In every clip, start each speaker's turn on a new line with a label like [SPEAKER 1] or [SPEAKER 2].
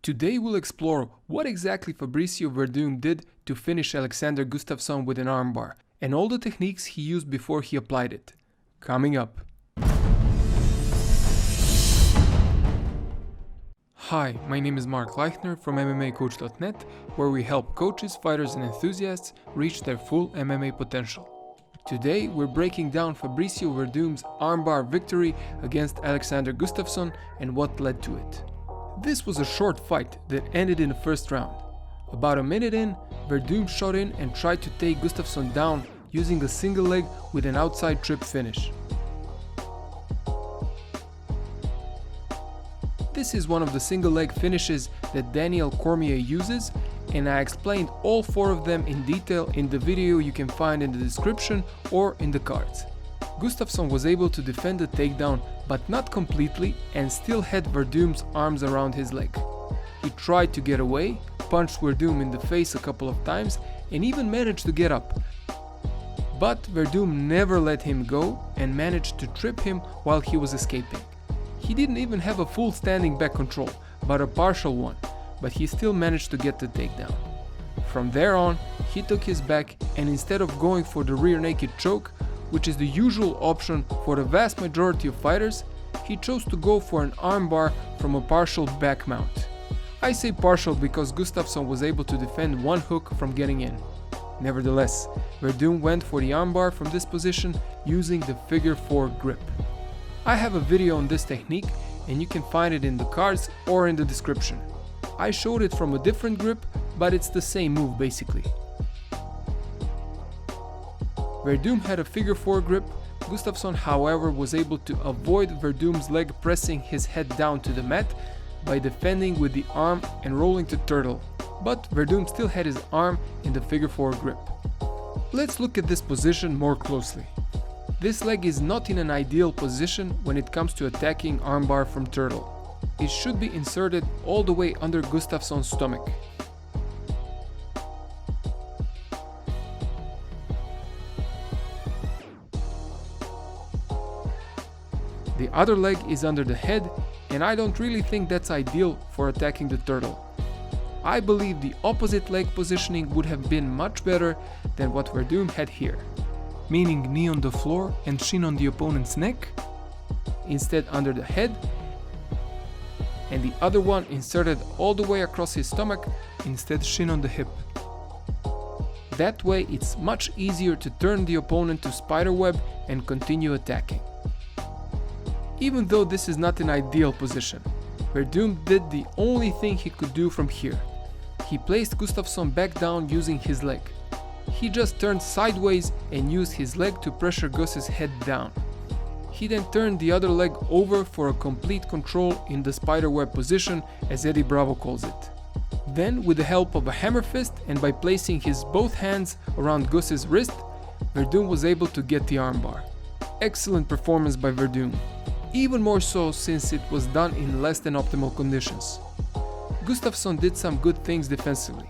[SPEAKER 1] Today we'll explore what exactly Fabricio Werdum did to finish Alexander Gustafsson with an armbar, and all the techniques he used before he applied it. Coming up. Hi, my name is Mark Leichner from MMAcoach.net, where we help coaches, fighters and enthusiasts reach their full MMA potential. Today we're breaking down Fabricio Werdum's armbar victory against Alexander Gustafsson and what led to it. This was a short fight that ended in the first round. About a minute in, Werdum shot in and tried to take Gustafsson down using a single leg with an outside trip finish. This is one of the single leg finishes that Daniel Cormier uses, and I explained all 4 of them in detail in the video you can find in the description or in the cards. Gustafsson was able to defend the takedown, but not completely, and still had Werdum's arms around his leg. He tried to get away, punched Werdum in the face a couple of times, and even managed to get up. But Werdum never let him go and managed to trip him while he was escaping. He didn't even have a full standing back control, but a partial one, but he still managed to get the takedown. From there on, he took his back and instead of going for the rear naked choke, which is the usual option for the vast majority of fighters, he chose to go for an armbar from a partial back mount. I say partial because Gustafsson was able to defend one hook from getting in. Nevertheless, Werdum went for the armbar from this position using the figure 4 grip. I have a video on this technique and you can find it in the cards or in the description. I showed it from a different grip, but it's the same move basically. Werdum had a figure 4 grip. Gustafsson, however, was able to avoid Werdum's leg pressing his head down to the mat by defending with the arm and rolling to turtle, but Werdum still had his arm in the figure 4 grip. Let's look at this position more closely. This leg is not in an ideal position when it comes to attacking armbar from turtle. It should be inserted all the way under Gustafsson's stomach. The other leg is under the head, and I don't really think that's ideal for attacking the turtle. I believe the opposite leg positioning would have been much better than what Werdum had here, meaning knee on the floor and shin on the opponent's neck, instead under the head, and the other one inserted all the way across his stomach, instead shin on the hip. That way it's much easier to turn the opponent to spiderweb and continue attacking. Even though this is not an ideal position, Werdum did the only thing he could do from here. He placed Gustafsson back down using his leg. He just turned sideways and used his leg to pressure Gus's head down. He then turned the other leg over for a complete control in the spiderweb position, as Eddie Bravo calls it. Then, with the help of a hammer fist and by placing his both hands around Gus's wrist, Werdum was able to get the armbar. Excellent performance by Werdum. Even more so since it was done in less than optimal conditions. Gustafsson did some good things defensively.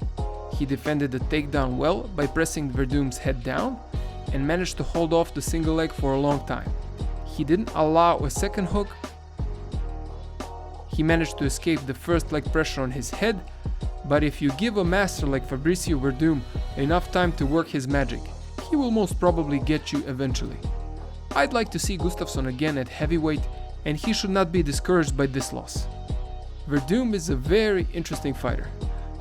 [SPEAKER 1] He defended the takedown well by pressing Werdum's head down and managed to hold off the single leg for a long time. He didn't allow a second hook. He managed to escape the first leg pressure on his head, but if you give a master like Fabricio Werdum enough time to work his magic, he will most probably get you eventually. I'd like to see Gustafsson again at heavyweight, and he should not be discouraged by this loss. Werdum is a very interesting fighter.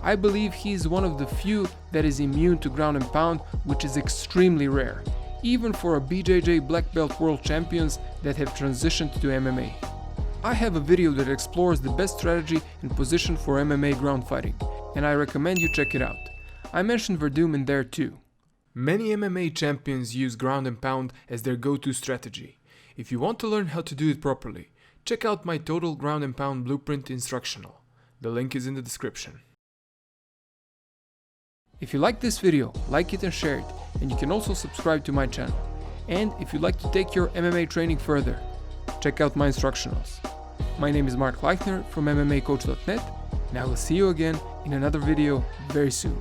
[SPEAKER 1] I believe he is one of the few that is immune to ground and pound, which is extremely rare, even for a BJJ black belt world champions that have transitioned to MMA. I have a video that explores the best strategy and position for MMA ground fighting, and I recommend you check it out. I mentioned Werdum in there too. Many MMA champions use ground and pound as their go-to strategy. If you want to learn how to do it properly, check out my Total Ground and Pound Blueprint instructional. The link is in the description. If you like this video, like it and share it, and you can also subscribe to my channel. And if you'd like to take your MMA training further, check out my instructionals. My name is Mark Leichner from MMAcoach.net, and I will see you again in another video very soon.